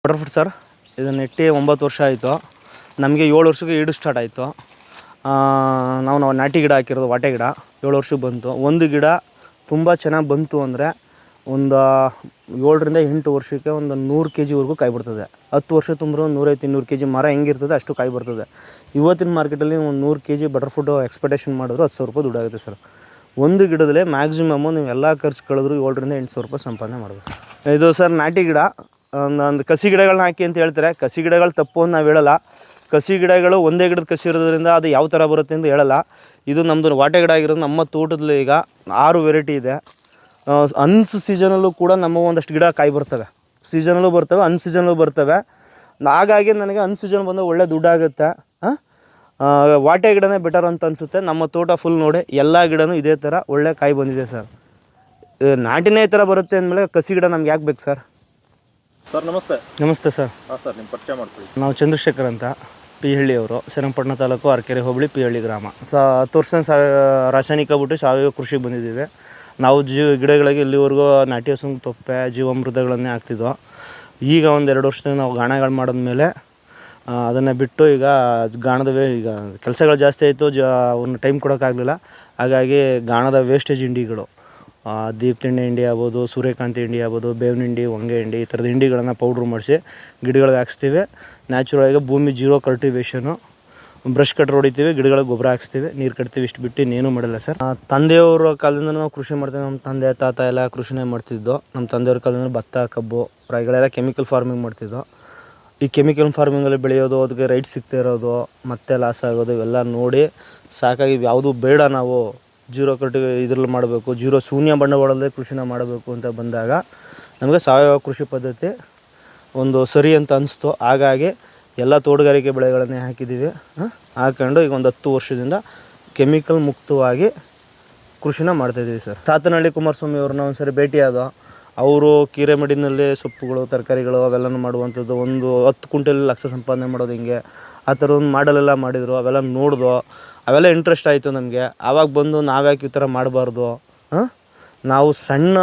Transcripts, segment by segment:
Butter fruit sir, ಇದನ್ನು ನೆಟ್ಟಿ 9 ವರ್ಷ ಆಯಿತು. ನಮಗೆ 7 ವರ್ಷಕ್ಕೆ ಈಡು ಸ್ಟಾರ್ಟ್ ಆಯಿತು. ನಾವು ನಾಟಿ ಗಿಡ ಹಾಕಿರೋದು, ವಾಟೆ ಗಿಡ 7 ವರ್ಷಕ್ಕೆ ಬಂತು. ಒಂದು ಗಿಡ ತುಂಬ ಚೆನ್ನಾಗಿ ಬಂತು ಅಂದರೆ ಒಂದು 7ರಿಂದ 8 ವರ್ಷಕ್ಕೆ ಒಂದು 100 kgವರೆಗೂ ಕಾಯಿ ಬರ್ತದೆ. 10 ವರ್ಷ ತುಂಬಿದ್ರೆ ಒಂದು 150-200 kg ಮರ ಹೆಂಗಿರ್ತದೆ ಅಷ್ಟು ಕಾಯಿ ಬರ್ತದೆ. ಇವತ್ತಿನ ಮಾರ್ಕೆಟಲ್ಲಿ ಒಂದು 100 kg ಬಟರ್ಫ್ರೂಟು ಎಕ್ಸ್ಪೆಕ್ಟೇಷನ್ ಮಾಡಿದ್ರು 10,000 ರೂಪಾಯಿ ದುಡ್ಡಾಗುತ್ತೆ ಸರ್. ಒಂದು ಗಿಡದಲ್ಲೇ ಮ್ಯಾಕ್ಸಿಮಮ್ಮು ನೀವು ಎಲ್ಲ ಖರ್ಚು ಕಳೆದ್ರು 7,000-8,000 ರೂಪಾಯಿ ಸಂಪಾದನೆ ಮಾಡಬೇಕು ಸರ್. ಇದು ಸರ್ ನಾಟಿ ಗಿಡ. ಒಂದು ಕಸಿ ಗಿಡಗಳನ್ನ ಹಾಕಿ ಅಂತ ಹೇಳ್ತಾರೆ. ಕಸಿ ಗಿಡಗಳು ತಪ್ಪು ಅಂತ ನಾವು ಹೇಳಲ್ಲ. ಕಸಿ ಗಿಡಗಳು ಒಂದೇ ಗಿಡದ ಕಸಿ ಇರೋದ್ರಿಂದ ಅದು ಯಾವ ಥರ ಬರುತ್ತೆ ಅಂತ ಹೇಳಲ್ಲ. ಇದು ನಮ್ಮದು ವಾಟೆ ಗಿಡ ಆಗಿರೋದು. ನಮ್ಮ ತೋಟದಲ್ಲಿ ಈಗ 6 ವೆರೈಟಿ ಇದೆ. ಸೀಸನಲ್ಲೂ ಕೂಡ ನಮ್ಮ ಒಂದಷ್ಟು ಗಿಡ ಕಾಯಿ ಬರ್ತವೆ. ಸೀಸನಲ್ಲೂ ಬರ್ತವೆ, ಸೀಸನಲ್ಲೂ ಬರ್ತವೆ. ಹಾಗಾಗಿ ನನಗೆ ಸೀಸನ್ ಬಂದಾಗ ಒಳ್ಳೆ ದುಡ್ಡಾಗುತ್ತೆ. ವಾಟೆ ಗಿಡನೇ ಬೆಟರ್ ಅಂತ ಅನಿಸುತ್ತೆ. ನಮ್ಮ ತೋಟ ಫುಲ್ ನೋಡಿ ಎಲ್ಲ ಗಿಡನೂ ಇದೇ ಥರ ಒಳ್ಳೆ ಕಾಯಿ ಬಂದಿದೆ ಸರ್. ನಾಟಿನೇ ಈ ಥರ ಬರುತ್ತೆ ಅಂದಮೇಲೆ ಕಸಿ ಗಿಡ ನಮ್ಗೆ ಯಾಕೆ ಬೇಕು ಸರ್? ಸರ್ ನಮಸ್ತೆ. ನಮಸ್ತೆ ಸರ್. ಸರ್ ನಿಮ್ಮ ಪರಿಚಯ ಮಾಡ್ತೀವಿ. ನಾವು ಚಂದ್ರಶೇಖರ್ ಅಂತ, ಪಿ ಹಳ್ಳಿಯವರು, ಶ್ರೀರಂಗಪಟ್ಟಣ ತಾಲೂಕು, ಅರಕೆರೆ ಹೋಬಳಿ, ಪಿ ಹಳ್ಳಿ ಗ್ರಾಮ. 10 ವರ್ಷ ರಾಸಾಯನಿಕ ಬಿಟ್ಟು ಸಾವಯವ ಕೃಷಿಗೆ ಬಂದಿದ್ದೀವಿ. ನಾವು ಗಿಡಗಳಿಗೆ ಇಲ್ಲಿವರೆಗೂ ನಾಟಿ ಹಸುವಿನ ತೊಪ್ಪೆ, ಜೀವಾಮೃತಗಳನ್ನೇ ಹಾಕ್ತಿದ್ವು. ಈಗ ಒಂದು 2 ವರ್ಷದಿಂದ ನಾವು ಗಾಣಗಳು ಮಾಡಿದ್ಮೇಲೆ ಅದನ್ನು ಬಿಟ್ಟು ಈಗ ಈಗ ಕೆಲಸಗಳು ಜಾಸ್ತಿ ಆಯಿತು, ಅವ್ರನ್ನ ಟೈಮ್ ಕೊಡೋಕ್ಕಾಗಲಿಲ್ಲ. ಹಾಗಾಗಿ ಗಾಣದ ವೇಸ್ಟೇಜ್ ಹಿಂಡಿಗಳು, ದೀಪ್ತಿಣ್ಣೆ ಹಿಂಡಿ ಆಗ್ಬೋದು, ಸೂರ್ಯಕಾಂತಿ ಹಿಂಡಿ ಆಗ್ಬೋದು, ಬೇವಿನ ಹಿಂಡಿ, ಹೊಂಗೆ ಹಿಂಡಿ, ಈ ಥರದ ಹಿಂಡಿಗಳನ್ನು ಪೌಡ್ರ್ ಮಾಡಿಸಿ ಗಿಡಗಳಿಗೆ ಹಾಕ್ಸ್ತೀವಿ. ನ್ಯಾಚುರಲಾಗಿ ಭೂಮಿ ಜೀರೋ ಕಲ್ಟಿವೇಷನು, ಬ್ರಷ್ ಕಟ್ರ್ ಹೊಡಿತೀವಿ, ಗಿಡಗಳಿಗೆ ಗೊಬ್ಬರ ಹಾಕ್ಸ್ತೀವಿ, ನೀರು ಕಟ್ತೀವಿ. ಇಷ್ಟು ಬಿಟ್ಟು ಇನ್ನೇನು ಮಾಡಿಲ್ಲ ಸರ್. ತಂದೆಯವರ ಕಾಲದಿಂದ ನಾವು ಕೃಷಿ ಮಾಡ್ತೀವಿ. ನಮ್ಮ ತಂದೆ ತಾತ ಎಲ್ಲ ಕೃಷಿನೇ ಮಾಡ್ತಿದ್ದು. ನಮ್ಮ ತಂದೆಯವ್ರ ಕಾಲದಿಂದ ಭತ್ತ, ಕಬ್ಬು, ರಾಗಿಗಳೆಲ್ಲ ಕೆಮಿಕಲ್ ಫಾರ್ಮಿಂಗ್ ಮಾಡ್ತಿದ್ದೋ. ಈ ಕೆಮಿಕಲ್ ಫಾರ್ಮಿಂಗಲ್ಲಿ ಬೆಳೆಯೋದು, ಅದಕ್ಕೆ ರೈಟ್ ಸಿಗ್ತಾ ಇರೋದು, ಮತ್ತೆ ಲಾಸ್ ಆಗೋದು, ಇವೆಲ್ಲ ನೋಡಿ ಸಾಕಾಗಿ ಯಾವುದು ಬೇಡ, ನಾವು ಜೀರೋ ಇದ್ರಲ್ಲಿ ಮಾಡಬೇಕು, ಶೂನ್ಯ ಬಂಡವಾಳದಲ್ಲೇ ಕೃಷಿನ ಮಾಡಬೇಕು ಅಂತ ಬಂದಾಗ ನಮಗೆ ಸಾವಯವ ಕೃಷಿ ಪದ್ಧತಿ ಒಂದು ಸರಿ ಅಂತ ಅನಿಸ್ತು. ಹಾಗಾಗಿ ಎಲ್ಲ ತೋಟಗಾರಿಕೆ ಬೆಳೆಗಳನ್ನೇ ಹಾಕಿದ್ದೀವಿ. ಹಾಕೊಂಡು ಈಗ ಒಂದು 10 ವರ್ಷದಿಂದ ಕೆಮಿಕಲ್ ಮುಕ್ತವಾಗಿ ಕೃಷಿನ ಮಾಡ್ತಾಯಿದ್ದೀವಿ ಸರ್. ಸಾತನಹಳ್ಳಿ ಕುಮಾರಸ್ವಾಮಿ ಅವ್ರನ್ನ ಒಂದು ಸರಿ ಭೇಟಿಯಾದ. ಅವರು ಕೀರೆಮಡಿನಲ್ಲಿ ಸೊಪ್ಪುಗಳು, ತರಕಾರಿಗಳು ಅವೆಲ್ಲನೂ ಮಾಡುವಂಥದ್ದು. ಒಂದು 10 ಕ್ವಿಂಟಲ್ ಲಕ್ಷ ಸಂಪಾದನೆ ಮಾಡೋದು ಹಿಂಗೆ ಆ ಥರ ಒಂದು ಮಾಡಲೆಲ್ಲ ಮಾಡಿದರು. ಅವೆಲ್ಲ ನೋಡಿದ್ವು, ಅವೆಲ್ಲ ಇಂಟ್ರೆಸ್ಟ್ ಆಯಿತು ನಮಗೆ. ಆವಾಗ ಬಂದು ನಾವ್ಯಾಕೆ ಈ ಥರ ಮಾಡಬಾರ್ದು, ನಾವು ಸಣ್ಣ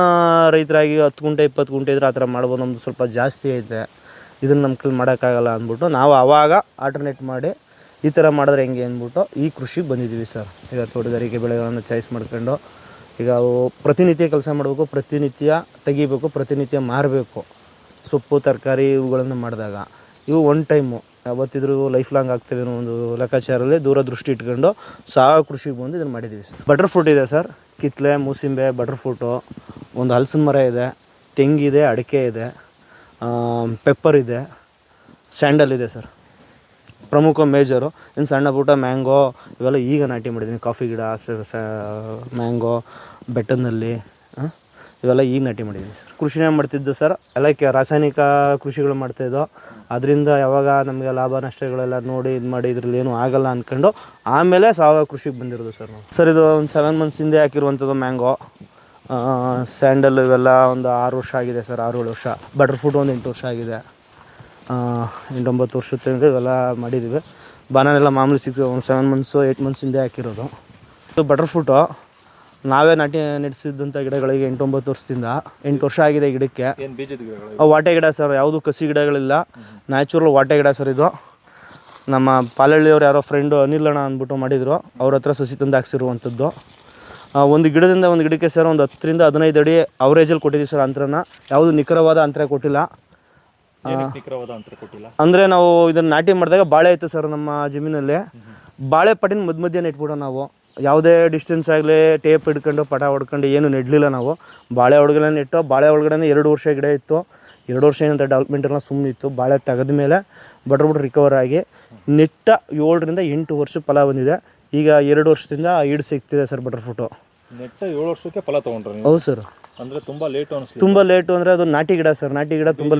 ರೈತರಾಗಿ 10 ಗುಂಟೆ 20 ಗುಂಟೆ ಇದ್ರೆ ಆ ಥರ ಮಾಡ್ಬೋದು, ನಮ್ಮದು ಸ್ವಲ್ಪ ಜಾಸ್ತಿ ಐತೆ, ಇದನ್ನು ನಮ್ಮ ಕೈಲಿ ಮಾಡೋಕ್ಕಾಗಲ್ಲ ಅಂದ್ಬಿಟ್ಟು ನಾವು ಆವಾಗ ಆಲ್ಟರ್ನೇಟ್ ಮಾಡಿ ಈ ಥರ ಮಾಡಿದ್ರೆ ಹೆಂಗೆ ಅಂದ್ಬಿಟ್ಟು ಈ ಕೃಷಿಗೆ ಬಂದಿದ್ದೀವಿ ಸರ್. ಈಗ ತೋಟಗಾರಿಕೆ ಬೆಳೆಗಳನ್ನು ಚಾಯ್ಸ್ ಮಾಡ್ಕೊಂಡು ಈಗ ಅವು ಪ್ರತಿನಿತ್ಯ ಕೆಲಸ ಮಾಡಬೇಕು, ಪ್ರತಿನಿತ್ಯ ತೆಗಿಬೇಕು, ಪ್ರತಿನಿತ್ಯ ಮಾರಬೇಕು. ಸೊಪ್ಪು, ತರಕಾರಿ ಇವುಗಳನ್ನು ಮಾಡಿದಾಗ ಇವು ಒನ್ ಟೈಮು ಯಾವತ್ತಿದ್ರೂ ಲೈಫ್ ಲಾಂಗ್ ಆಗ್ತವೆ ಅನ್ನೋ ಒಂದು ಲೆಕ್ಕಾಚಾರದಲ್ಲಿ ದೂರದೃಷ್ಟಿ ಇಟ್ಕೊಂಡು ಸಾವಯವ ಕೃಷಿಗೆ ಬಂದು ಇದನ್ನು ಮಾಡಿದ್ದೀವಿ ಸರ್. ಬಟರ್ಫ್ರೂಟ್ ಇದೆ ಸರ್, ಕಿತ್ತಲೆ, ಮೂಸಿಂಬೆ, ಬಟರ್ಫ್ರೂಟು, ಒಂದು ಹಲಸಿನ ಮರ ಇದೆ, ತೆಂಗಿದೆ, ಅಡಿಕೆ ಇದೆ, ಪೆಪ್ಪರ್ ಇದೆ, ಸ್ಯಾಂಡಲ್ ಇದೆ ಸರ್. ಪ್ರಮುಖ ಮೇಜರು. ಇನ್ನು ಸಣ್ಣ ಪುಟ್ಟ ಮ್ಯಾಂಗೋ ಇವೆಲ್ಲ ಈಗ ನಾಟಿ ಮಾಡಿದ್ದೀನಿ. ಕಾಫಿ ಗಿಡ, ಮ್ಯಾಂಗೋ, ಬೆಟ್ಟದಲ್ಲಿ ಇವೆಲ್ಲ ಈಗ ನಾಟಿ ಮಾಡಿದ್ದೀನಿ ಸರ್. ಕೃಷಿನೇ ಮಾಡ್ತಿದ್ದು ಸರ್. ಎಲ್ಲ ರಾಸಾಯನಿಕ ಕೃಷಿಗಳು ಮಾಡ್ತಾಯಿದ್ದೋ. ಅದರಿಂದ ಯಾವಾಗ ನಮಗೆ ಲಾಭ ನಷ್ಟಗಳೆಲ್ಲ ನೋಡಿ ಇದು ಮಾಡಿ ಇದ್ರಲ್ಲಿ ಏನೂ ಆಗಲ್ಲ ಅಂದ್ಕೊಂಡು ಆಮೇಲೆ ಸಾವಯವ ಕೃಷಿಗೆ ಬಂದಿರೋದು ಸರ್ ನಾವು. ಸರ್ ಇದು ಒಂದು 7 months ಹಿಂದೆ ಹಾಕಿರುವಂಥದ್ದು ಮ್ಯಾಂಗೋ, ಸ್ಯಾಂಡಲ್ ಇವೆಲ್ಲ ಒಂದು 6 ವರ್ಷ ಆಗಿದೆ ಸರ್, 6-7 ವರ್ಷ. ಬಟರ್ಫ್ರೂಟ್ ಒಂದು 8 ವರ್ಷ ಆಗಿದೆ. 8-9 ವರ್ಷದಿಂದ ಇವೆಲ್ಲ ಮಾಡಿದ್ದೀವಿ. ಬಾನಾನೆಲ್ಲ ಮಾಮೂಲಿ ಒಂದು 7 months 8 months ಹಿಂದೆ ಹಾಕಿರೋದು. ಇದು ಬಟರ್ಫ್ರೂಟು ನಾವೇ ನೆಡೆಸಿದ್ದಂಥ ಗಿಡಗಳಿಗೆ 8-9 ವರ್ಷದಿಂದ 8 ವರ್ಷ ಆಗಿದೆ ಗಿಡಕ್ಕೆ. ವಾಟೆ ಗಿಡ ಸರ್, ಯಾವುದು ಕಸಿ ಗಿಡಗಳಿಲ್ಲ, ನ್ಯಾಚುರಲ್ ವಾಟೆ ಗಿಡ ಸರ್. ಇದು ನಮ್ಮ ಪಾಲಹಳ್ಳಿಯವ್ರು ಯಾರೋ ಫ್ರೆಂಡು ಅನಿಲಣ್ಣ ಅಂದ್ಬಿಟ್ಟು ಮಾಡಿದರು, ಅವ್ರ ಹತ್ರ ಸಸಿ ತಂದು ಹಾಕ್ಸಿರುವಂಥದ್ದು. ಒಂದು ಗಿಡದಿಂದ ಒಂದು ಗಿಡಕ್ಕೆ ಸರ್ ಒಂದು 10ರಿಂದ 15 ಅಡಿ ಅವರೇಜಲ್ಲಿ ಕೊಟ್ಟಿದ್ದೀವಿ ಸರ್ ಅಂತರನ. ಯಾವುದು ನಿಖರವಾದ ಅಂತರ ಕೊಟ್ಟಿಲ್ಲ. ಅಂದರೆ ನಾವು ಇದನ್ನು ನಾಟಿ ಮಾಡಿದಾಗ ಬಾಳೆ ಇತ್ತು ಸರ್ ನಮ್ಮ ಜಮೀನಲ್ಲಿ. ಬಾಳೆ ಪಟ್ಟಿನ ಮಧ್ಯೆ ನೆಟ್ಬಿಡೋ ನಾವು. ಯಾವುದೇ ಡಿಸ್ಟೆನ್ಸ್ ಆಗಲಿ ಟೇಪ್ ಹಿಡ್ಕೊಂಡು ಪಟ ಹೊಡ್ಕೊಂಡು ಏನು ನೆಡಲಿಲ್ಲ ನಾವು. ಬಾಳೆ ಒಳಗಡೆ ನೆಟ್ಟು, ಬಾಳೆ ಒಳಗಡೆ 2 ವರ್ಷ ಗಿಡ ಇತ್ತು. 2 ವರ್ಷ ಏನಂತ ಡೆವಲಪ್ಮೆಂಟ್ ಎಲ್ಲ ಸುಮ್ಮನೆ ಇತ್ತು. ಬಾಳೆ ತೆಗೆದ ಮೇಲೆ ಬಟರ್ಫ್ರೂಟ್ ರಿಕವರ್ ಆಗಿ ನೆಟ್ಟ 7ರಿಂದ 8 ವರ್ಷ ಫಲ ಬಂದಿದೆ. ಈಗ 2 ವರ್ಷದಿಂದ ಈಡು ಸಿಗ್ತಿದೆ ಸರ್ ಬಟರ್ಫ್ರೂಟು. ನೆಟ್ಟ 7 ವರ್ಷಕ್ಕೆ ಫಲ ತೊಗೊಂಡ್ರೆ? ಹೌದು ಸರ್. ಅಂದರೆ ತುಂಬ ಲೇಟು ಅನಿಸ್ತು. ತುಂಬ ಲೇಟು ಅಂದರೆ ಅದು ನಾಟಿ ಗಿಡ ಸರ್. ನಾಟಿ ಗಿಡ ತುಂಬ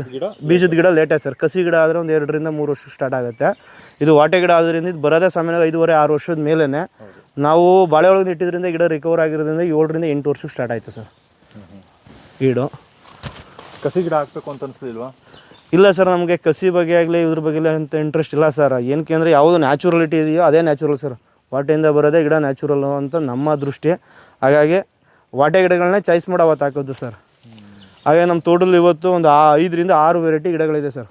ಬೀಜದ ಗಿಡ ಲೇಟೇ ಸರ್. ಕಸಿ ಗಿಡ ಆದರೆ ಒಂದು 2ರಿಂದ 3 ವರ್ಷ ಸ್ಟಾರ್ಟ್ ಆಗುತ್ತೆ. ಇದು ವಾಟೆ ಗಿಡ ಆದ್ರಿಂದ ಇದು ಬರೋದೇ ಸಾಮಾನ್ಯವಾಗಿ 5-6 ವರ್ಷದ ಮೇಲೇ. ನಾವು ಬಾಳೆ ಒಳಗೆ ಇಟ್ಟಿದ್ರಿಂದ ಗಿಡ ರಿಕವರ್ ಆಗಿರೋದ್ರಿಂದ 7ರಿಂದ 8 ವರ್ಷಕ್ಕೆ ಸ್ಟಾರ್ಟ್ ಆಯಿತು ಸರ್ ಈಡು. ಕಸಿ ಗಿಡ ಹಾಕಬೇಕು ಅಂತ ಅನಿಸ್ಲಿಲ್ವಾ? ಇಲ್ಲ ಸರ್, ನಮಗೆ ಕಸಿ ಬಗ್ಗೆ ಆಗಲಿ ಇದ್ರ ಬಗ್ಗೆ ಅಂತ ಇಂಟ್ರೆಸ್ಟ್ ಇಲ್ಲ ಸರ್. ಏನಕ್ಕೆ ಅಂದರೆ ಯಾವುದು ನ್ಯಾಚುರಲಿಟಿ ಇದೆಯೋ ಅದೇ ನ್ಯಾಚುರಲ್ ಸರ್. ವಾಟೆಯಿಂದ ಬರೋದೇ ಗಿಡ ನ್ಯಾಚುರಲ್ಲು ಅಂತ ನಮ್ಮ ದೃಷ್ಟಿ. ಹಾಗಾಗಿ ವಾಟೆ ಗಿಡಗಳನ್ನೇ ಚಾಯ್ಸ್ ಮಾಡಿ ಅವತ್ತು ಹಾಕೋದು ಸರ್. ಹಾಗೆ ನಮ್ಮ ತೋಟದಲ್ಲಿ ಇವತ್ತು ಒಂದು 5ರಿಂದ 6 ವೆರೈಟಿ ಗಿಡಗಳಿದೆ ಸರ್.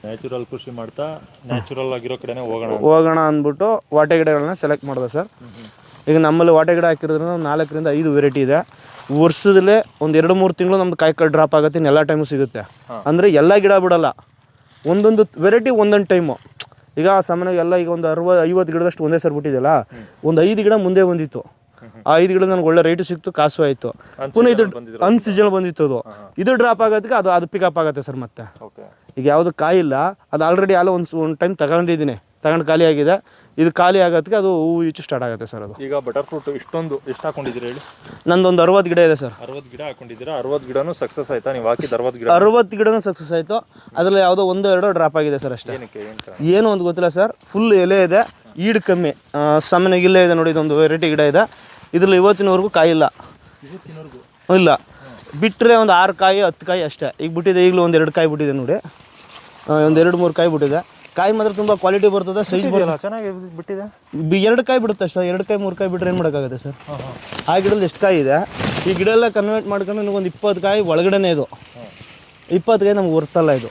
ನ್ಯಾಚುರಲ್ ಕೃಷಿ ಮಾಡ್ತಾ ನ್ಯಾಚುರಲ್ ಆಗಿರೋ ಕಡೆನೇ ಹೋಗೋಣ ಅಂದ್ಬಿಟ್ಟು ವಾಟೆ ಗಿಡಗಳನ್ನ ಸೆಲೆಕ್ಟ್ ಮಾಡಿದೆ ಸರ್. ಈಗ ನಮ್ಮಲ್ಲಿ ವಾಟೆ ಗಿಡ ಹಾಕಿರೋದ್ರಿಂದ 4 ರಿಂದ 5 ವೆರೈಟಿ ಇದೆ. ವರ್ಷದಲ್ಲೇ ಒಂದು 2-3 ತಿಂಗಳು ನಮ್ದು ಕಾಯಿ ಡ್ರಾಪ್ ಆಗುತ್ತೆ, ಎಲ್ಲ ಟೈಮು ಸಿಗುತ್ತೆ. ಅಂದರೆ ಎಲ್ಲ ಗಿಡ ಬಿಡಲ್ಲ, ಒಂದೊಂದು ವೆರೈಟಿ ಒಂದೊಂದು ಟೈಮು. ಈಗ ಸಾಮಾನ್ಯವಾಗಿ ಎಲ್ಲ ಈಗ ಒಂದು 60-50 ಗಿಡದಷ್ಟು ಒಂದೇ ಸರ್ ಬಿಟ್ಟಿದೆಯಲ್ಲ, ಒಂದು 5 ಗಿಡ ಮುಂದೆ ಬಂದಿತ್ತು. ಆ 5 ಗಿಡ ನನಗೆ ಒಳ್ಳೆ ರೇಟು ಸಿಕ್ತು, ಕಾಸು ಆಯಿತು. ಪುನಃ ಇದು ಅನ್ಸೀಸನ್ ಬಂದಿತ್ತು, ಇದು ಡ್ರಾಪ್ ಆಗೋದಕ್ಕೆ ಅದು ಪಿಕಪ್ ಆಗುತ್ತೆ ಸರ್. ಮತ್ತೆ ಈಗ ಯಾವುದು ಕಾಯಿಲ್ಲ, ಅದು ಆಲ್ರೆಡಿ ಅಲ್ಲ ಒಂದು ಟೈಮ್ ತಗೊಂಡು ಖಾಲಿ ಆಗಿದೆ. ಇದು ಖಾಲಿ ಆಗೋದಕ್ಕೆ ಅದು ಹೂವು ಈಚು ಸ್ಟಾರ್ಟ್ ಆಗುತ್ತೆ ಸರ್. ಅದು ಈಗ ಬಟರ್ ಫ್ರೂಟ್ ಎಷ್ಟು ಹಾಕೊಂಡಿದ್ದೀರಾ ಹೇಳಿ? ನಂದೊಂದು 60 ಗಿಡ ಇದೆ ಸರ್. 60 ಗಿಡ ಹಾಕೊಂಡಿದ್ದೀರಾ? 60 ಗಿಡನೂ ಸಕ್ಸಸ್ ಆಯ್ತಾ? ನೀವು ಹಾಕಿದ 60 ಗಿಡನೂ ಸಕ್ಸಸ್ ಆಯಿತು. ಅದರಲ್ಲಿ ಯಾವುದೋ 1-2 ಡ್ರಾಪ್ ಆಗಿದೆ ಸರ್ ಅಷ್ಟೇ. ಏನು ಒಂದು ಗೊತ್ತಿಲ್ಲ ಸರ್. ಫುಲ್ ಎಲೆ ಇದೆ, ಈಡು ಕಮ್ಮಿ. ಸಾಮಾನ್ಯವಾಗಿ ಇಲ್ಲೇ ಇದೆ ನೋಡಿ, ಇದೊಂದು ವೆರೈಟಿ ಗಿಡ ಇದೆ. ಇದರಲ್ಲಿ ಇವತ್ತಿನವರೆಗೂ ಕಾಯಿಲ್ಲ, ಇಲ್ಲ. ಬಿಟ್ಟರೆ ಒಂದು 6 ಕಾಯಿ 10 ಕಾಯಿ ಅಷ್ಟೇ. ಈಗ ಬಿಟ್ಟಿದೆ, ಈಗಲೂ 1-2 ಕಾಯಿ ಬಿಟ್ಟಿದೆ ನೋಡಿ. ಒಂದು 2-3 ಕಾಯಿ ಬಿಟ್ಟಿದೆ. ಕಾಯಿ ಮಾತ್ರ ತುಂಬ ಕ್ವಾಲಿಟಿ ಬರ್ತದೆ, ಸೈಜ್ ಬರಲ್ಲ, ಚೆನ್ನಾಗಿ ಬಿಟ್ಟಿದೆ. 2 ಕಾಯಿ ಬಿಡುತ್ತೆ ಅಷ್ಟೇ. 2 ಕಾಯಿ 3 ಕಾಯಿ ಬಿಟ್ಟರೆ ಏನು ಮಾಡೋಕ್ಕಾಗುತ್ತೆ ಸರ್? ಆ ಗಿಡದಲ್ಲಿ ಎಷ್ಟು ಕಾಯಿ ಇದೆ, ಈ ಗಿಡ ಎಲ್ಲ ಕನ್ವರ್ಟ್ ಮಾಡ್ಕೊಂಡು ನನಗೊಂದು 20 ಕಾಯಿ ಒಳಗಡೆನೇ. ಇದು 20 ಕಾಯಿ ನಮ್ಗೆ ಹೊರ್ತಲ್ಲ. ಇದು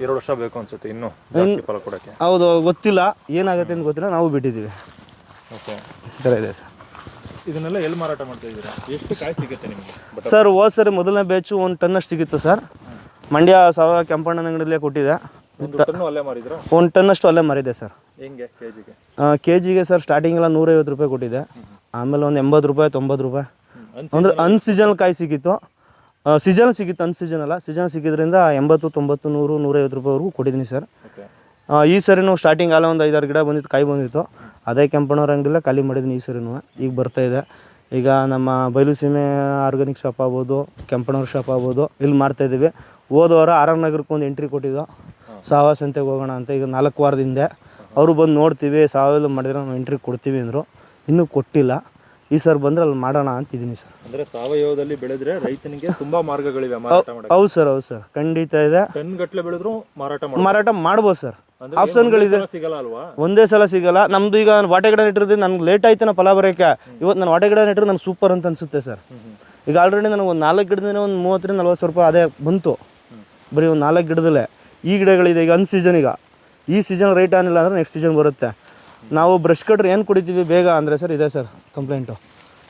2 ವರ್ಷ ಬೇಕು ಅನ್ಸುತ್ತೆ ಇನ್ನೂ ಫಲ ಕೊಡೋಕ್ಕೆ. ಹೌದು, ಗೊತ್ತಿಲ್ಲ ಏನಾಗುತ್ತೆ ಅಂತ ಗೊತ್ತಿಲ್ಲ, ನಾವು ಬಿಟ್ಟಿದ್ದೀವಿ. ಓಕೆ, ಈ ಥರ ಇದೆ ಸರ್. ಇದನ್ನೆಲ್ಲ ಎಲ್ಲಿ ಮಾರಾಟ ಮಾಡ್ತಾ ಇದ್ದೀರಾ? ಎಷ್ಟು ಕಾಯಿ ಸಿಗುತ್ತೆ ನಿಮಗೆ ಸರ್? ಹೋದ ಸರಿ ಮೊದಲನೇ ಬ್ಯಾಚು 1 ಟನ್ನಷ್ಟು ಸಿಗಿತ್ತು ಸರ್. ಮಂಡ್ಯ ಸಾವಯವ ಕೆಂಪಣ್ಣನ ಅಂಗಡಿಯಲ್ಲೇ ಕೊಟ್ಟಿದೆ. 1 ಟನ್ ಅಲ್ಲೇ ಮಾರಿದ್ರಾ? 1 ಟನ್ನಷ್ಟು ಅಲ್ಲೇ ಮಾರಿದೆ ಸರ್. ಹೆಂಗೆ ಕೆಜಿಗೆ? ಕೆಜಿಗೆ ಸರ್ ಸ್ಟಾರ್ಟಿಂಗ್ ಎಲ್ಲ 150 ರೂಪಾಯಿ ಕೊಟ್ಟಿದೆ. ಆಮೇಲೆ ಒಂದು 80 ರೂಪಾಯಿ 90 ರೂಪಾಯಿ ಅಂದರೆ ಅನ್ಸೀಸನಲ್ ಕಾಯಿ ಸಿಕ್ಕಿತ್ತು. ಸೀಸನ್ ಸಿಕ್ಕಿತ್ತು, ಅನ್ಸೀಸನ್ ಅಲ್ಲ. ಸೀಸನ್ ಸಿಕ್ಕಿದ್ರಿಂದ 80, 90, 100, 150 ರೂಪಾಯಿವರೆಗೂ ಕೊಟ್ಟಿದ್ದೀನಿ ಸರ್. ಈ ಸರಿನೂ ಸ್ಟಾರ್ಟಿಂಗ್ ಅಲ್ಲ ಒಂದು 5-6 ಗಿಡ ಬಂದಿತ್ತು, ಕಾಯಿ ಬಂದಿತ್ತು. ಅದೇ ಕೆಂಪಣ್ಣವ್ರ ಅಂಗಡಿಲ್ಲ ಖಾಲಿ ಮಾಡಿದ್ದೀನಿ ಈ ಸರಿನೂ. ಈಗ ಬರ್ತಾಯಿದೆ. ಈಗ ನಮ್ಮ ಬಯಲು ಸೀಮೆ ಆರ್ಗಾನಿಕ್ ಶಾಪ್ ಆಗ್ಬೋದು, ಕೆಂಪಣ್ಣವ್ರ ಶಾಪ್ ಆಗ್ಬೋದು, ಇಲ್ಲಿ ಮಾಡ್ತಾಯಿದ್ದೀವಿ. ಹೋದವಾರ ಆರ್ ನಗರಕ್ಕೆ ಒಂದು ಎಂಟ್ರಿ ಕೊಟ್ಟಿದ್ದು, ಸಾವಯವ ಸಂತೆಗೆ ಹೋಗೋಣ ಅಂತ. ಈಗ 4 ವಾರದಿಂದ ಅವರು ಬಂದು ನೋಡ್ತೀವಿ, ಸಾವಯವ ಮಾಡಿದ್ರೆ ನಾವು ಎಂಟ್ರಿ ಕೊಡ್ತೀವಿ ಅಂದರು. ಇನ್ನೂ ಕೊಟ್ಟಿಲ್ಲ. ಈ ಸರ್ ಬಂದರೆ ಅಲ್ಲಿ ಮಾಡೋಣ ಅಂತಿದ್ದೀನಿ ಸರ್. ಅಂದರೆ ಸಾವಯವದಲ್ಲಿ ಬೆಳೆದ್ರೆ ರೈತನಿಗೆ ತುಂಬ ಮಾರ್ಗಗಳಿವೆ. ಹೌದು ಸರ್, ಹೌದು ಸರ್, ಖಂಡಿತ ಇದೆ. ಟನ್ ಗಟ್ಟಲೆ ಬೆಳೆದ್ರು ಮಾರಾಟ ಮಾಡ್ಬೋದು ಸರ್. ಆಪ್ಷನ್ಗಳಿದೆ. ಸಿಗಲ್ಲ ಅಲ್ವಾ? ಒಂದೇ ಸಲ ಸಿಗಲ್ಲ. ನಮ್ದು ಈಗ ವಾಟೆ ಗಿಡ ನೆಟ್ಟಿರೋದು ನನಗೆ ಲೇಟ್ ಆಯ್ತು ನಾ ಫಲ ಬರೋಕ್ಕೆ. ಇವತ್ತು ನಾನು ವಾಟೆ ಗಿಡ ನೆಟ್ಟರೆ ನನಗೆ ಸೂಪರ್ ಅಂತ ಅನಿಸುತ್ತೆ ಸರ್. ಈಗ ಆಲ್ರೆಡಿ ನನಗೆ ಒಂದು 4 ಗಿಡದಿಂದ ಒಂದು 30-40 ರೂಪಾಯಿ ಅದೇ ಬಂತು, ಬರೀ ಒಂದು 4 ಗಿಡದಲ್ಲೇ. ಈ ಗಿಡಗಳಿದೆ ಈಗ ಅನ್ಸೀಸನ್. ಈಗ ಈ ಸೀಸನ್ ರೇಟ್ ಏನಿಲ್ಲ ಅಂದರೆ ನೆಕ್ಸ್ಟ್ ಸೀಸನ್ ಬರುತ್ತೆ. ನಾವು ಬ್ರಷ್ ಕಟ್ರೆ ಏನು ಕುಡಿತೀವಿ ಬೇಗ ಅಂದರೆ ಸರ್, ಇದೆ ಸರ್ ಕಂಪ್ಲೇಂಟು.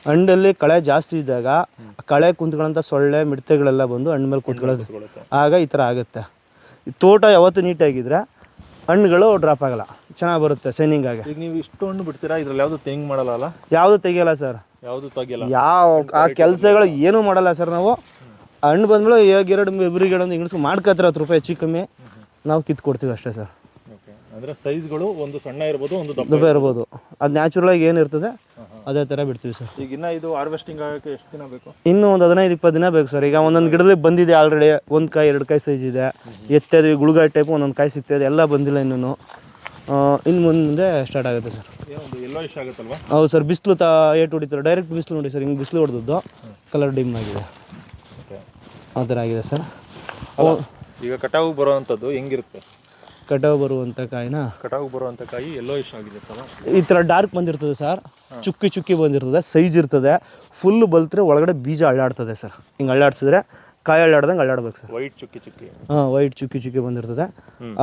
ಹಣ್ಣಲ್ಲಿ ಕಳೆ ಜಾಸ್ತಿ ಇದ್ದಾಗ ಕಳೆ ಕುಂತ್ಕೊಳ್ಳೋಂಥ ಸೊಳ್ಳೆ ಮಿಡತೆಗಳೆಲ್ಲ ಬಂದು ಹಣ್ಣು ಮೇಲೆ ಕುಂತ್ಕೊಳ್ಳೋದು, ಆಗ ಈ ಥರ ಆಗುತ್ತೆ. ತೋಟ ಯಾವತ್ತು ನೀಟಾಗಿದ್ದರೆ ಹಣ್ಣುಗಳು ಡ್ರಾಪ್ ಆಗಲ್ಲ, ಚೆನ್ನಾಗಿ ಬರುತ್ತೆ ಶೈನಿಂಗ್ ಆಗಿ. ಈಗ ನೀವು ಇಷ್ಟು ಹಣ್ಣು ಬಿಡ್ತೀರಾ, ಇದ್ರಲ್ಲಿ ಯಾವುದು ತೆಂಗು ಮಾಡಲ್ಲ? ಯಾವುದು ತೆಗಿಯಲ್ಲ ಸರ್, ಯಾವುದು ತೆಗಿಯಲ್ಲ. ಆ ಕೆಲಸಗಳು ಏನೂ ಮಾಡಲ್ಲ ಸರ್. ನಾವು ಹಣ್ಣು ಬಂದ್ಮೇಲೆ ಈಗ 2 ಗಿಡ ಒಂದು ಇಂಗ್ಲಿಸ್ ಮಾಡ್ಕೊತಾರೆ 10 ರೂಪಾಯಿ ಹೆಚ್ಚು ಕಮ್ಮಿ, ನಾವು ಕಿತ್ಕೊಡ್ತೀವಿ ಅಷ್ಟೇ ಸರ್. ಅಂದರೆ ಸೈಜ್ಗಳು ಒಂದು ಸಣ್ಣ ಇರ್ಬೋದು, ಒಂದು ದಪ್ಪ ಇರ್ಬೋದು. ಅದು ನ್ಯಾಚುರಲಾಗಿ ಏನಿರ್ತದೆ ಅದೇ ಥರ ಬಿಡ್ತೀವಿ ಸರ್. ಈಗ ಇನ್ನೂ ಇದು ಹಾರ್ವೆಸ್ಟಿಂಗ್ ಆಗೋಕ್ಕೆ ಎಷ್ಟು ದಿನ ಬೇಕು? ಇನ್ನೂ ಒಂದು 15-20 ದಿನ ಬೇಕು ಸರ್. ಈಗ ಒಂದೊಂದು ಗಿಡದಲ್ಲಿ ಬಂದಿದೆ ಆಲ್ರೆಡಿ, 1 ಕಾಯಿ 2 ಕಾಯಿ ಸೈಜ್ ಇದೆ. ಎತ್ತದ್ವಿ ಗುಳುಗಾಯಿ ಟೈಪ್ ಒಂದೊಂದು ಕಾಯಿ ಸಿಗ್ತಾಯಿದೆ, ಎಲ್ಲ ಬಂದಿಲ್ಲ ಇನ್ನೂ. ಇನ್ನು ಮುಂದೆ ಸ್ಟಾರ್ಟ್ ಆಗುತ್ತೆ ಸರ್. ಒಂದು ಎಲ್ಲೋ ಇಷ್ಟ ಆಗುತ್ತಲ್ವಾ? ಹೌದು ಸರ್, ಬಿಸಿಲು ಏಟು ಹೊಡಿತಾರೆ, ಡೈರೆಕ್ಟ್ ಬಿಸಿಲು ನೋಡಿ ಸರ್, ಹಿಂಗೆ ಬಿಸಿಲು ಹೊಡೆದದ್ದು ಕಲರ್ ಡಿಮ್ ಆಗಿದೆ, ಆ ಥರ ಆಗಿದೆ ಸರ್. ಈಗ ಕಟಾವು ಬರುವಂಥದ್ದು ಹೆಂಗಿರುತ್ತೆ? ಕಟಾವು ಬರುವಂಥ ಕಾಯಿನ ಕಾಯಿ ಎಲ್ಲೋ ಇಷ್ಟ ಆಗಿದೆ ಸರ್. ಈ ಥರ ಡಾರ್ಕ್ ಬಂದಿರ್ತದೆ ಸರ್, ಚುಕ್ಕಿ ಬಂದಿರ್ತದೆ, ಸೈಜ್ ಇರ್ತದೆ. ಫುಲ್ ಬಲ್ತ್ರೆ ಒಳಗಡೆ ಬೀಜ ಅಳ್ಳಾಡ್ತದೆ ಸರ್. ಹಿಂಗೆ ಅಳ್ಳಾಡ್ಸಿದ್ರೆ ಕಾಯಿ ಅಳ್ಳಾಡ್ದಂಗೆ ಅಳ್ಳಾಡ್ಬೇಕು ಸರ್. ವೈಟ್ ಚುಕ್ಕಿ ವೈಟ್ ಚುಕ್ಕಿ ಬಂದಿರ್ತದೆ.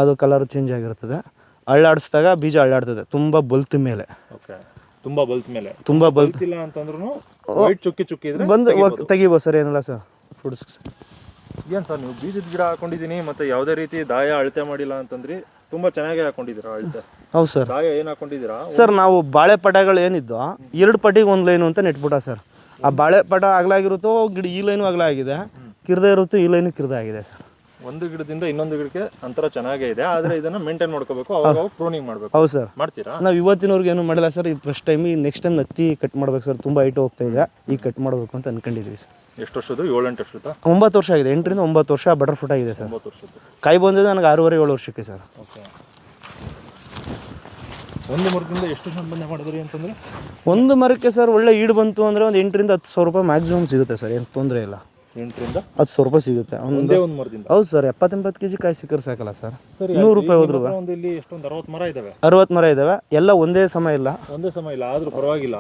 ಅದು ಕಲರ್ ಚೇಂಜ್ ಆಗಿರ್ತದೆ. ಅಳ್ಳಾಡಿಸಿದಾಗ ಬೀಜ ಅಳ್ಳಾಡ್ತದೆ ತುಂಬ ಬಲ್ತ್ ಮೇಲೆ. ತುಂಬ ಬಲ್ತಿಲ್ಲ ಅಂತಂದ್ರೂ ವೈಟ್ ಚುಕ್ಕಿ ಇದ್ರೆ ಬಂದು ತೆಗಿಬೋದು ಸರ್, ಏನಿಲ್ಲ ಸರ್. ಫ್ರೂಟ್ಸ್ ಏನು ಸರ್, ನೀವು ಬೀಜದ ಗಿಡ ಹಾಕೊಂಡಿದ್ದೀನಿ ಮತ್ತು ಯಾವುದೇ ರೀತಿ ದಾಯ ಅಳತೆ ಮಾಡಿಲ್ಲ ಅಂತಂದ್ರಿ, ತುಂಬ ಚೆನ್ನಾಗಿ ಹಾಕೊಂಡಿದ್ದೀರಾ ಅಳತೆ. ಹೌದು ಸರ್. ದಾಯ ಏನು ಹಾಕೊಂಡಿದ್ದೀರಾ ಸರ್? ನಾವು ಬಾಳೆ ಪಟಗಳು ಏನಿದ್ದು 2 ಪಟಿಗೆ 1 ಲೈನು ಅಂತ ನೆಟ್ಬಿಟ್ಟ ಸರ್. ಆ ಬಾಳೆ ಪಟ ಅಗಲಾಗಿರುತ್ತೋ ಗಿಡ ಈ ಲೈನು ಅಗಲ ಆಗಿದೆ, ಕಿರ್ದೆ ಇರುತ್ತೋ ಈ ಲೈನು ಕಿರ್ದೆ ಆಗಿದೆ ಸರ್. ಒಂದು ಗಿಡದಿಂದ ಇನ್ನೊಂದು ಗಿಡಕ್ಕೆ ಅಂತರ ಚೆನ್ನಾಗೇ ಇದೆ, ಆದರೆ ಇದನ್ನು ಮೇಂಟೈನ್ ಮಾಡ್ಕೋಬೇಕು, ಅವಾಗ ಪ್ರೂನಿಂಗ್ ಮಾಡಬೇಕು. ಹೌದು ಸರ್. ಮಾಡ್ತೀರಾ? ನಾವು ಇವತ್ತಿನವ್ರಿಗೆ ಏನು ಮಾಡಿಲ್ಲ ಸರ್. ಈ ಫಸ್ಟ್ ಟೈಮ್, ಈ ನೆಕ್ಸ್ಟ್ ಟೈಮ್ ಹತ್ತಿ ಕಟ್ ಮಾಡ್ಬೇಕು ಸರ್. ತುಂಬ ಹೈಟ್ ಹೋಗ್ತಾ ಇದೆ, ಈಗ ಕಟ್ ಮಾಡಬೇಕು ಅಂತ ಅನ್ಕೊಂಡಿದ್ದೀವಿ ಸರ್. ಎಷ್ಟು ವರ್ಷದ್ದು? 7-8 ವರ್ಷದ? 9 ವರ್ಷ ಆಗಿದೆ. 8ರಿಂದ 9 ವರ್ಷ ಬಟರ್ ಫ್ರೂಟ್ ಆಗಿದೆ ಸರ್. 9 ವರ್ಷದ್ದು ಕಾಯಿ ಬಂದಿದೆ ನನಗೆ 6-7 ವರ್ಷಕ್ಕೆ ಸರ್. ಓಕೆ. ಒಂದು ಮರದಿಂದ ಎಷ್ಟು ಸಂಪಾದನೆ ಮಾಡಿದ್ರಿ ಅಂತಂದರೆ? ಒಂದು ಮರಕ್ಕೆ ಸರ್ ಒಳ್ಳೆ ಈಡು ಬಂತು ಅಂದರೆ ಒಂದು 8ರಿಂದ 10 ಸಾವಿರ ರೂಪಾಯಿ ಮ್ಯಾಕ್ಸಿಮಮ್ ಸಿಗುತ್ತೆ ಸರ್. ಏನು ತೊಂದರೆ ಇಲ್ಲ. 8ರಿಂದ 10 ಸಾವಿರ ರೂಪಾಯಿ ಸಿಗುತ್ತೆ ಒಂದೇ ಒಂದು ಮರದಿಂದ. ಹೌದು ಸರ್. 70-80 kg ಕಾಯಿ ಸಿಕ್ಕರೆ ಸಾಕಲ್ಲ ಸರ್. 100 ರೂಪಾಯಿ ಹೋದ್ರು. ಇಲ್ಲಿ ಎಷ್ಟೊಂದು 60 ಮರ ಇದ್ದಾವೆ. 60 ಮರ ಇದ್ದಾವೆ. ಎಲ್ಲ ಒಂದೇ ಸಮಯ ಇಲ್ಲ, ಆದರೂ ಪರವಾಗಿಲ್ಲ.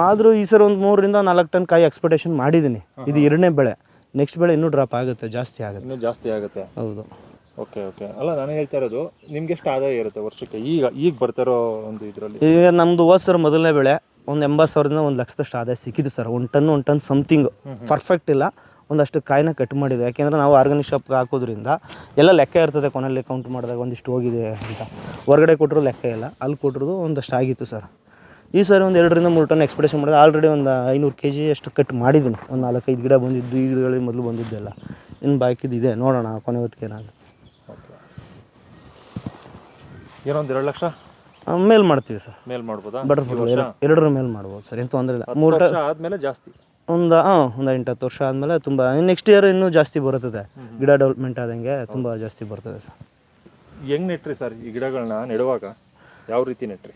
ಆದರೂ ಈ ಸರ್ ಒಂದು 3ರಿಂದ 4 ಟನ್ ಕಾಯಿ ಎಕ್ಸ್ಪೆಕ್ಟೇಷನ್ ಮಾಡಿದ್ದೀನಿ. ಇದು 2ನೇ ಬೆಳೆ. ನೆಕ್ಸ್ಟ್ ಬೆಳೆ ಇನ್ನೂ ಡ್ರಾಪ್ ಆಗುತ್ತೆ, ಜಾಸ್ತಿ ಆಗುತ್ತೆ. ಹೌದು. Okay okay. ಅಲ್ಲ ನಾನು ಹೇಳ್ತಾ ಇರೋದು ನಿಮ್ಗೆ ಎಷ್ಟು ಆದಾಯ ಇರುತ್ತೆ ವರ್ಷಕ್ಕೆ ಈಗ ಬರ್ತಾರೋ ಒಂದು ಇದರಲ್ಲಿ? ಈಗ ನಮ್ಮದು ಹೋದ ಸರ್ ಮೊದಲನೇ ಬೆಳೆ ಒಂದು 80,000ದಿಂದ 1,00,000ದಷ್ಟು ಆದಾಯ ಸಿಕ್ಕಿದ್ದು ಸರ್. 1 ಟನ್ ಸಮಥಿಂಗ್ ಪರ್ಫೆಕ್ಟ್ ಇಲ್ಲ, ಒಂದಷ್ಟು ಕಾಯಿನ ಕಟ್ ಮಾಡಿದೆ. ಯಾಕೆಂದರೆ ನಾವು ಆರ್ಗಾನಿಕ್ ಶಾಪ್ಗೆ ಹಾಕೋದ್ರಿಂದ ಎಲ್ಲ ಲೆಕ್ಕ ಇರ್ತದೆ, ಕೊನೆಯಲ್ಲಿ ಕೌಂಟ್ ಮಾಡಿದಾಗ ಒಂದಿಷ್ಟು ಹೋಗಿದೆ ಅಂತ. ಹೊರಗಡೆ ಕೊಟ್ಟರು ಲೆಕ್ಕ ಇಲ್ಲ, ಅಲ್ಲಿ ಕೊಟ್ಟರು ಒಂದಷ್ಟು ಆಗಿತ್ತು ಸರ್. ಈ ಸಾರಿ ಒಂದು 2ರಿಂದ 3 ಟನ್ ಎಕ್ಸ್ಪೆಕ್ಟೇಷನ್ ಮಾಡಿದೆ. ಆಲ್ರೆಡಿ ಒಂದು 500 kg ಅಷ್ಟು ಕಟ್ ಮಾಡಿದ್ದೀನಿ. ಒಂದು 4-5 ಗಿಡ ಬಂದಿದ್ದು, ಈ ಗಿಡಗಳಿಗೆ ಮೊದಲು ಬಂದಿದ್ದೆಲ್ಲ ಇನ್ನು ಬಾಕಿದ್ದಿದೆ, ನೋಡೋಣ ಕೊನೆ ಹೊತ್ತಿಗೆ ಏನಾಗುತ್ತೆ. ಓಕೆ. ಏನೊಂದು 2 ಲಕ್ಷ ಮೇಲ್ ಮಾಡ್ತೀವಿ ಸರ್. ಮೇಲ್ ಮಾಡ್ಬೋದಾ? ಬಟರ್ಫ್ಲೈ 2ರ ಮೇಲೆ ಮಾಡ್ಬೋದು ಸರ್, ಏನು ತೊಂದರೆ ಇಲ್ಲ. 3 ವರ್ಷ ಆದಮೇಲೆ ಜಾಸ್ತಿ ಒಂದು 8-10 ವರ್ಷ ಆದಮೇಲೆ ತುಂಬ, ನೆಕ್ಸ್ಟ್ ಇಯರ್ ಇನ್ನೂ ಜಾಸ್ತಿ ಬರುತ್ತದೆ. ಗಿಡ ಡೆವಲಪ್ಮೆಂಟ್ ಆದಂಗೆ ತುಂಬ ಜಾಸ್ತಿ ಬರ್ತದೆ ಸರ್. ಹೆಂಗೆ ನೆಟ್ರಿ ಸರ್ ಈ ಗಿಡಗಳನ್ನ ನೆಡುವಾಗ? ಯಾವ ರೀತಿ ನೆಟ್ರಿ?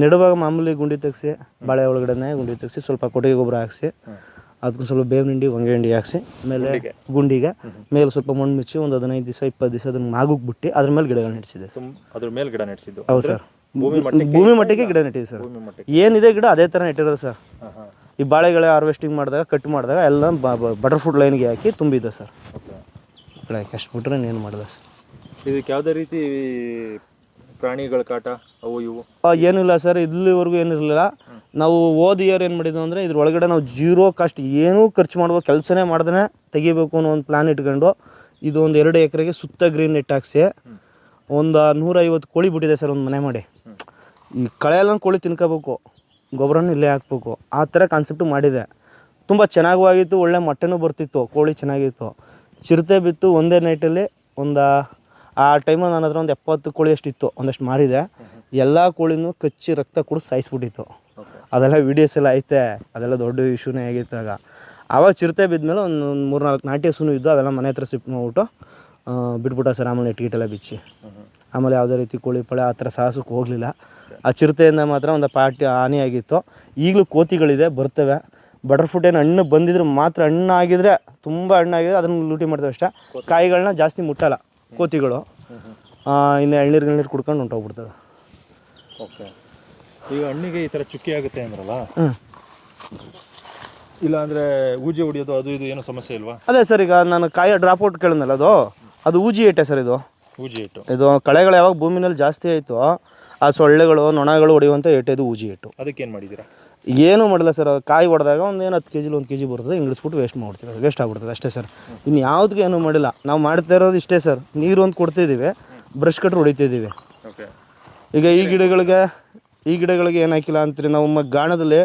ನೆಡುವಾಗ ಮಾಮೂಲಿ ಗುಂಡಿ ತೆಗ್ಸಿ, ಬಾಳೆ ಒಳಗಡೆ ಗುಂಡಿ ತೆಗ್ಸಿ, ಸ್ವಲ್ಪ ಕೊಟ್ಟಿಗೆ ಗೊಬ್ಬರ ಹಾಕಿಸಿ, ಅದಕ್ಕೆ ಸ್ವಲ್ಪ ಬೇವಿನ ಹಿಂಡಿ, ಹೊಂಗೆ ಹಿಂಡಿ ಹಾಕಿಸಿ, ಆಮೇಲೆ ಗುಂಡಿಗೆ ಮೇಲೆ ಸ್ವಲ್ಪ ಮಣ್ಣು ಮುಚ್ಚಿ ಒಂದು 15 ದಿವಸ 20 ದಿವಸ ಅದನ್ನು ಮಾಗುಕ್ಕೆ ಬಿಟ್ಟು ಅದ್ರ ಮೇಲೆ ಗಿಡಗಳು ನೆಡ್ಸಿದೆ. ಅದ್ರ ಮೇಲೆ ಗಿಡ ನೆಡ್ಸಿದ್ದು? ಹೌದು ಸರ್, ಭೂಮಿ ಮಟ್ಟಿಗೆ ಗಿಡ ನೆಟ್ಟಿದೆ ಸರ್. ಏನಿದೆ ಗಿಡ ಅದೇ ಥರ ನೆಟ್ಟಿರೋದು ಸರ್. ಈ ಬಾಳೆಗಳ ಹಾರ್ವೆಸ್ಟಿಂಗ್ ಮಾಡಿದಾಗ, ಕಟ್ ಮಾಡಿದಾಗ ಎಲ್ಲ ಬಟರ್ಫ್ರೂಟ್ ಲೈನ್ಗೆ ಹಾಕಿ ತುಂಬಿದೆ ಸರ್. ಗಿಡಕ್ಕೆ ಅಷ್ಟು ಬಿಟ್ಟರೆ ಏನು ಮಾಡಿದೆ ಸರ್. ಇದಕ್ಕೆ ಯಾವುದೇ ರೀತಿ ಪ್ರಾಣಿಗಳ ಕಾಟ ಅವು ಇವು ಏನಿಲ್ಲ ಸರ್, ಇಲ್ಲಿವರೆಗೂ ಏನಿರಲಿಲ್ಲ. ನಾವು ಹೋದ ಇಯರ್ ಏನು ಮಾಡಿದ್ವು ಅಂದರೆ, ಇದ್ರೊಳಗಡೆ ನಾವು 0 ಕಾಸ್ಟ್ ಏನೂ ಖರ್ಚು ಮಾಡುವ ಕೆಲಸನೇ ಮಾಡ್ದೇ ತೆಗಿಬೇಕು ಅನ್ನೋ ಒಂದು ಪ್ಲ್ಯಾನ್ ಇಟ್ಕೊಂಡು, ಇದು ಒಂದು 2 ಎಕರೆಗೆ ಸುತ್ತ ಗ್ರೀನ್ ನೆಟ್ ಹಾಕ್ಸಿ ಒಂದು 150 ಕೋಳಿ ಬಿಟ್ಟಿದೆ ಸರ್. ಒಂದು ಮನೆ ಮಾಡಿ ಈ ಕಳೆಯೆಲ್ಲ ಕೋಳಿ ತಿನ್ಕೋಬೇಕು, ಗೊಬ್ಬರನೂ ಇಲ್ಲೇ ಹಾಕ್ಬೇಕು, ಆ ಥರ ಕಾನ್ಸೆಪ್ಟು ಮಾಡಿದೆ. ತುಂಬ ಚೆನ್ನಾಗೂ ಆಗಿತ್ತು, ಒಳ್ಳೆ ಮೊಟ್ಟೆನೂ ಬರ್ತಿತ್ತು, ಕೋಳಿ ಚೆನ್ನಾಗಿತ್ತು. ಚಿರತೆ ಬಿತ್ತು ಒಂದೇ ನೈಟಲ್ಲಿ. ಒಂದು ಆ ಟೈಮಲ್ಲಿ ನನ್ನ ಹತ್ರ ಒಂದು 70 ಕೋಳಿ ಅಷ್ಟಿತ್ತು, ಒಂದಷ್ಟು ಮಾರಿದೆ. ಎಲ್ಲ ಕೋಳಿನೂ ಕಚ್ಚಿ ರಕ್ತ ಕುಡಿದು ಸಾಯಿಸ್ಬಿಟ್ಟಿತ್ತು. ಅದೆಲ್ಲ ವೀಡಿಯೋಸ್ ಎಲ್ಲ ಐತೆ, ಅದೆಲ್ಲ ದೊಡ್ಡ ಇಶ್ಯೂನೇ ಆಗಿತ್ತು ಆಗ. ಆವಾಗ ಚಿರತೆ ಬಿದ್ಮೇಲೆ ಒಂದು 3-4 ನಾಟಿ ಹಸುನೂ ಇದ್ದು, ಅವೆಲ್ಲ ಮನೆ ಹತ್ರ ಶಿಫ್ಟ್ ಮಾಡ್ಬಿಟ್ಟು ಬಿಟ್ಬಿಟ್ಟ ಸರ್. ಆಮೇಲೆ ನೆಟ್ಗಿಟ್ಟೆಲ್ಲ ಬಿಚ್ಚಿ, ಆಮೇಲೆ ಯಾವುದೇ ರೀತಿ ಕೋಳಿ ಪಳೆ ಆ ಥರ ಸಾಹಸಕ್ಕೆ ಹೋಗಲಿಲ್ಲ. ಆ ಚಿರತೆಯಿಂದ ಮಾತ್ರ ಒಂದು ಪಾರ್ಟಿ ಹಾನಿಯಾಗಿತ್ತು. ಈಗಲೂ ಕೋತಿಗಳಿದೆ, ಬರ್ತವೆ. ಬಟರ್ಫ್ರೂಟ್ ಏನು ಹಣ್ಣು ಬಂದಿದ್ರೆ ಮಾತ್ರ, ಹಣ್ಣಾಗಿದ್ರೆ ತುಂಬ ಹಣ್ಣಾಗಿದ್ರೆ ಅದನ್ನು ಲೂಟಿ ಮಾಡ್ತೇವೆ ಅಷ್ಟೇ. ಕಾಯಿಗಳನ್ನ ಜಾಸ್ತಿ ಮುಟ್ಟಲ್ಲ ಕೋತಿಗಳು. ಇನ್ನು ಎಳ್ನೀರು ಕುಡ್ಕೊಂಡು ಹೊಂಟೋಗ್ಬಿಡ್ತವೆ. ಓಕೆ. ಈಗ ಹಣ್ಣಿಗೆ ಈ ಥರ ಚುಕ್ಕಿ ಆಗುತ್ತೆ ಅಂದ್ರಲ್ಲ, ಇಲ್ಲ ಅಂದರೆ ಊಜಿ ಹೊಡಿಯೋದು ಅದು ಇದು ಏನೋ ಸಮಸ್ಯೆ ಇಲ್ವಾ? ಅದೇ ಸರ್, ಈಗ ನಾನು ಕಾಯಿ ಡ್ರಾಪ್ ಔಟ್ ಕೇಳಿದ್ನಲ್ಲ, ಅದು ಊಜಿ ಏಟೆ ಸರ್. ಊಜಿ ಏಟು ಇದು ಕಳೆಗಳು ಯಾವಾಗ ಭೂಮಿನಲ್ಲಿ ಜಾಸ್ತಿ ಆಯಿತು, ಆ ಸೊಳ್ಳೆಗಳು ನೊಣಗಳು ಹೊಡೆಯುವಂಥ ಏಟೆ, ಇದು ಊಜಿ ಏಟು. ಅದಕ್ಕೇನು ಮಾಡಿದ್ದೀರಾ? ಏನೂ ಮಾಡಿಲ್ಲ ಸರ್. ಕಾಯಿ ಹೊಡೆದಾಗ ಒಂದು 10 kg 1 kg ಬರ್ತದೆ, ಇಂಗ್ಲಿಸ್ಬಿಟ್ಟು ವೇಸ್ಟ್ ಮಾಡ್ತೀವಿ, ವೇಸ್ಟ್ ಆಗ್ಬಿಡ್ತದೆ ಅಷ್ಟೇ ಸರ್. ಇನ್ನು ಯಾವುದಕ್ಕೂ ಏನೂ ಮಾಡಿಲ್ಲ. ನಾವು ಮಾಡ್ತಾ ಇರೋದು ಇಷ್ಟೇ ಸರ್, ನೀರು ಒಂದು ಕೊಡ್ತಿದ್ದೀವಿ, ಬ್ರಷ್ ಕಟ್ರ್ ಹೊಡಿತಿದ್ದೀವಿ. ಓಕೆ. ಈಗ ಈ ಗಿಡಗಳಿಗೆ ಏನು ಹಾಕಿಲ್ಲ ಅಂತೀರಿ, ನಾವು ಗಾಣದಲ್ಲಿ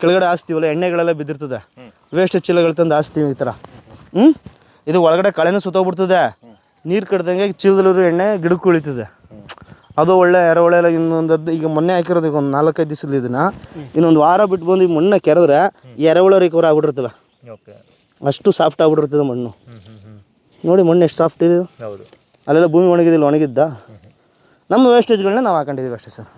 ಕೆಳಗಡೆ ಹಾಸ್ತೀವಲ್ಲ, ಎಣ್ಣೆಗಳೆಲ್ಲ ಬಿದ್ದಿರ್ತದೆ, ವೇಸ್ಟ್ ಚೀಲಗಳು ತಂದು ಹಾಸ್ತೀವಿ ಈ ಥರ. ಇದು ಒಳಗಡೆ ಕಳೆನೂ ಸುತ್ತೋಗ್ಬಿಡ್ತದೆ, ನೀರು ಕಡ್ದಂಗೆ ಚೀಲದಲ್ಲಿರೋ ಎಣ್ಣೆ ಗಿಡಕ್ಕೆ ಉಳಿತದೆ. ಅದು ಒಳ್ಳೆ ಎರೆಹುಳ ಎಲ್ಲ. ಈಗ ಮೊನ್ನೆ ಹಾಕಿರೋದು, ಈಗ ಒಂದು 4-5 ದಿವಸದಲ್ಲಿ ಇದನ್ನು ಇನ್ನೊಂದು ವಾರ ಬಿಟ್ಟು ಬಂದು ಈ ಮಣ್ಣು ಕೆರೆದ್ರೆ ಎರೆಹುಳ ರಿಕವರ್ ಆಗ್ಬಿಟ್ಟಿರ್ತವೆ. ಓಕೆ. ಅಷ್ಟು ಸಾಫ್ಟ್ ಆಗ್ಬಿಟ್ಟಿರ್ತದೆ ಮಣ್ಣು. ನೋಡಿ ಮಣ್ಣು ಎಷ್ಟು ಸಾಫ್ಟ್ ಇದೆ. ಹೌದು. ಅಲ್ಲೆಲ್ಲ ಭೂಮಿ ಒಣಗಿದ್ದ ನಮ್ಮ ವೇಸ್ಟೇಜ್ಗಳನ್ನ ನಾವು ಹಾಕೊಂಡಿದ್ದೀವಿ ಅಷ್ಟೇ ಸರ್.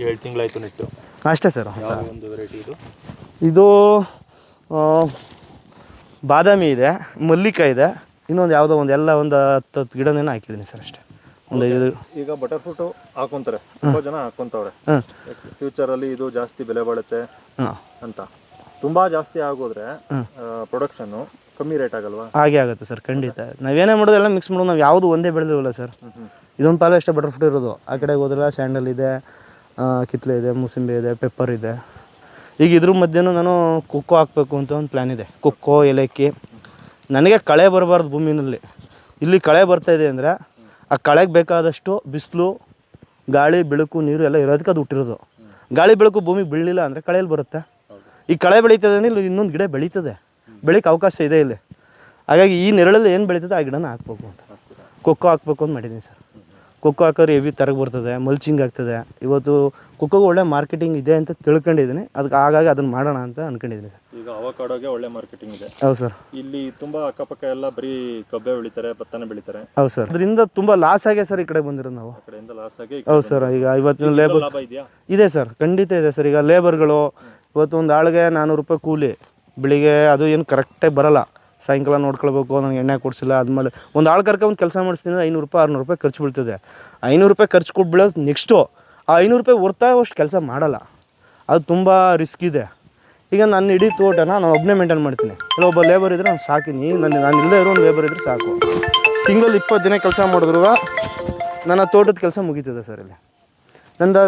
7 ತಿಂಗಳಾಯ್ತು ನೆಟ್ಟು ಅಷ್ಟೇ ಸರ್. ಯಾವ ಒಂದು ವೆರೈಟಿ ಇದು ಬಾದಾಮಿ ಇದೆ, ಮಲ್ಲಿಕಾಯಿ ಇದೆ, ಇನ್ನೊಂದು ಯಾವುದೋ ಒಂದು ಎಲ್ಲ ಒಂದು 10 ಗಿಡನೇನೋ ಹಾಕಿದ್ದೀನಿ ಸರ್ ಅಷ್ಟೇ. ಒಂದು ಈಗ ಬಟರ್ಫ್ರೂಟು ಹಾಕೊಂತಾರೆ, ತುಂಬ ಜನ ಹಾಕೊಂತವ್ರೆ. ಫ್ಯೂಚರಲ್ಲಿ ಇದು ಜಾಸ್ತಿ ಬೆಲೆ ಬಾಳುತ್ತೆ ಅಂತ. ತುಂಬ ಜಾಸ್ತಿ ಆಗೋದ್ರೆ ಪ್ರೊಡಕ್ಷನ್ನು ಕಮ್ಮಿ ರೇಟ್ ಆಗಲ್ವಾ? ಹಾಗೆ ಆಗುತ್ತೆ ಸರ್, ಖಂಡಿತ. ನಾವೇನೇ ಮಾಡೋದು ಎಲ್ಲ ಮಿಕ್ಸ್ ಮಾಡೋದು, ನಾವು ಯಾವುದು ಒಂದೇ ಬೆಳೆದಿರಲ್ಲ ಸರ್. ಇದೊಂದು ಪಾಲು ಅಷ್ಟೇ ಬಟರ್ಫ್ರೂಟ್ ಇರೋದು. ಆ ಕಡೆಗೆ ಹೋದ್ರೆ ಸ್ಯಾಂಡಲ್ ಇದೆ, ಕಿತ್ಲೆ ಇದೆ, ಮೂಸಂಬಿ ಇದೆ, ಪೆಪ್ಪರ್ ಇದೆ. ಈಗ ಇದ್ರ ಮಧ್ಯೆನೂ ನಾನು ಕೊಕ್ಕೋ ಹಾಕಬೇಕು ಅಂತ ಒಂದು ಪ್ಲ್ಯಾನ್ ಇದೆ. ಕೊಕ್ಕೋ, ಏಲಕ್ಕಿ. ನನಗೆ ಕಳೆ ಬರಬಾರ್ದು ಭೂಮಿನಲ್ಲಿ. ಇಲ್ಲಿ ಕಳೆ ಬರ್ತಾಯಿದೆ ಅಂದರೆ ಆ ಕಳೆಗೆ ಬೇಕಾದಷ್ಟು ಬಿಸಿಲು, ಗಾಳಿ, ಬೆಳಕು, ನೀರು ಎಲ್ಲ ಇರೋದಕ್ಕೆ ಅದು ಹುಟ್ಟಿರೋದು. ಗಾಳಿ ಬೆಳಕು ಭೂಮಿಗೆ ಬೀಳಲಿಲ್ಲ ಅಂದರೆ ಕಳೆಯಲ್ಲಿ ಬರುತ್ತೆ. ಈ ಕಳೆ ಬೆಳೀತದೆ ಅಂದರೆ ಇಲ್ಲಿ ಇನ್ನೊಂದು ಗಿಡ ಬೆಳೀತದೆ, ಬೆಳೀಕ್ಕೆ ಅವಕಾಶ ಇದೆ ಇಲ್ಲಿ. ಹಾಗಾಗಿ ಈ ನೆರಳಲ್ಲಿ ಏನು ಬೆಳೀತದೆ ಆ ಗಿಡನ ಹಾಕ್ಬೇಕು ಅಂತ, ಕೊಕ್ಕೋ ಹಾಕ್ಬೇಕು ಅಂತ ಮಾಡಿದ್ದೀನಿ ಸರ್. ಕೊಕ್ಕೋ ಹಾಕಿದ್ರೆ ಹೆವಿ ತರಗೆ ಬರ್ತದೆ, ಮಲ್ಚಿಂಗ್ ಆಗ್ತದೆ. ಇವತ್ತು ಕೊಕ್ಕೋಗೆ ಒಳ್ಳೆ ಮಾರ್ಕೆಟಿಂಗ್ ಇದೆ ಅಂತ ತಿಳ್ಕೊಂಡಿದ್ದೀನಿ. ಅದಕ್ಕೆ ಹಾಗಾಗಿ ಅದನ್ನು ಮಾಡೋಣ ಅಂತ ಅಂದ್ಕೊಂಡಿದ್ದೀನಿ ಸರ್. ಈಗ ಅವಕಾಡೋಗೆ ಒಳ್ಳೆ ಮಾರ್ಕೆಟಿಂಗ್ ಇದೆ. ಹೌದು ಸರ್. ಇಲ್ಲಿ ತುಂಬ ಅಕ್ಕಪಕ್ಕ ಎಲ್ಲ ಬರೀ ಕಬ್ಬೆ ಬೆಳಿತಾರೆ, ಭತ್ತನ ಬೆಳಿತಾರೆ. ಹೌದು ಸರ್. ಅದರಿಂದ ತುಂಬ ಲಾಸ್ ಆಗೇ ಸರ್ ಈ ಕಡೆ ಬಂದಿರೋದು ನಾವು. ಆ ಕಡೆಯಿಂದ ಲಾಸ್ ಆಗಿ. ಹೌದು ಸರ್. ಈಗ ಇವತ್ತಿನ ಲೇಬರ್ ಲಾಭ ಇದೆಯಾ? ಇದೆ ಸರ್, ಖಂಡಿತ ಇದೆ ಸರ್. ಈಗ ಲೇಬರ್ಗಳು ಇವತ್ತು ಒಂದು ಆಳಿಗೆ 400 ರೂಪಾಯಿ ಕೂಲಿ, ಬೆಳಿಗ್ಗೆ ಅದು ಏನು ಕರೆಕ್ಟಾಗಿ ಬರೋಲ್ಲ. ಸಾಯಂಕಾಲ ನೋಡ್ಕೊಳ್ಬೇಕು, ನನಗೆ ಎಣ್ಣೆ ಕೊಡಿಸಿಲ್ಲ. ಆದಮೇಲೆ ಒಂದು ಆಳು ಕರ್ಕೊಂಡು ಕೆಲಸ ಮಾಡಿಸ್ತೀನಿ, 500 ರೂಪಾಯಿ 600 ರೂಪಾಯಿ ಖರ್ಚು ಬೀಳ್ತದೆ. 500 ರೂಪಾಯಿ ಖರ್ಚು ಕೊಟ್ಟು ಬೀಳೋದು ನೆಕ್ಸ್ಟು ಆ 500 ರೂಪಾಯಿ ಹೊರ್ತಾಗೋಷ್ಟು ಕೆಲಸ ಮಾಡಲ್ಲ. ಅದು ತುಂಬ ರಿಸ್ಕ್ ಇದೆ. ಈಗ ನಾನು ಇಡೀ ತೋಟನ ನಾನು ಒಬ್ಬನೇ ಮೇಂಟೈನ್ ಮಾಡ್ತೀನಿ. ಇಲ್ಲ ಒಬ್ಬ ಲೇಬರ್ ಇದ್ದರೆ ನಾನು ಸಾಕಿನಿ, ನಾನು ಇಲ್ಲದೇ ಇರೋ ಒಂದು ಲೇಬರ್ ಇದ್ದರೆ ಸಾಕು. ತಿಂಗಳಲ್ಲಿ 20 ದಿನ ಕೆಲಸ ಮಾಡಿದ್ರು ನನ್ನ ತೋಟದ ಕೆಲಸ ಮುಗೀತದೆ ಸರ್. ಇಲ್ಲಿ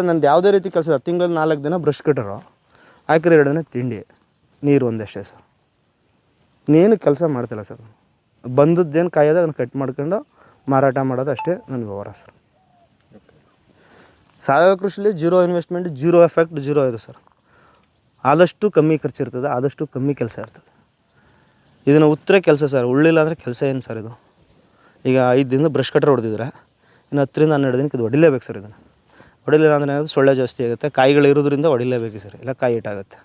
ನಂದು ಯಾವುದೇ ರೀತಿ ಕೆಲಸ ತಿಂಗಳಲ್ಲಿ 4 ದಿನ ಬ್ರಷ್ ಕಟ್ಟರು, ಆಖರಿ 2 ದಿನ ತಿಂಡಿ, ನೀರು ಒಂದಷ್ಟೇ ಸರ್. ಇನ್ನೇನು ಕೆಲಸ ಮಾಡ್ತಿಲ್ಲ ಸರ್. ಬಂದದ್ದೇನು ಕಾಯೋದು ಅದನ್ನು ಕಟ್ ಮಾಡ್ಕೊಂಡು ಮಾರಾಟ ಮಾಡೋದು ಅಷ್ಟೇ ನನ್ನ ವ್ಯವಹಾರ ಸರ್. ಸಾವಯವ ಕೃಷಿಲಿ zero investment, zero effect, zero ಇದು ಸರ್. ಆದಷ್ಟು ಕಮ್ಮಿ ಖರ್ಚಿರ್ತದೆ, ಆದಷ್ಟು ಕಮ್ಮಿ ಕೆಲಸ ಇರ್ತದೆ. ಇದನ್ನು ಉತ್ತರೆ ಕೆಲಸ ಸರ್. ಉಳ್ಳಿಲ್ಲ ಅಂದರೆ ಕೆಲಸ ಏನು ಸರ್ ಇದು? ಈಗ 5 ದಿನ ಬ್ರಷ್ ಕಟ್ಟರ್ ಹೊಡೆದಿದ್ರೆ ಇನ್ನು 10ರಿಂದ 12 ದಿನಕ್ಕೆ ಇದು ಹೊಡಿಲೇಬೇಕು ಸರ್. ಇದನ್ನು ಹೊಡಿಲಿಲ್ಲ ಅಂದರೆ ಏನಾದರೂ ಸೊಳ್ಳೆ ಜಾಸ್ತಿ ಆಗುತ್ತೆ. ಕಾಯಿಗಳು ಇರೋದ್ರಿಂದ ಹೊಡಿಲೇಬೇಕು ಸರ್, ಇಲ್ಲ ಕಾಯಿ ಹಿಟ್ಟಾಗುತ್ತೆ.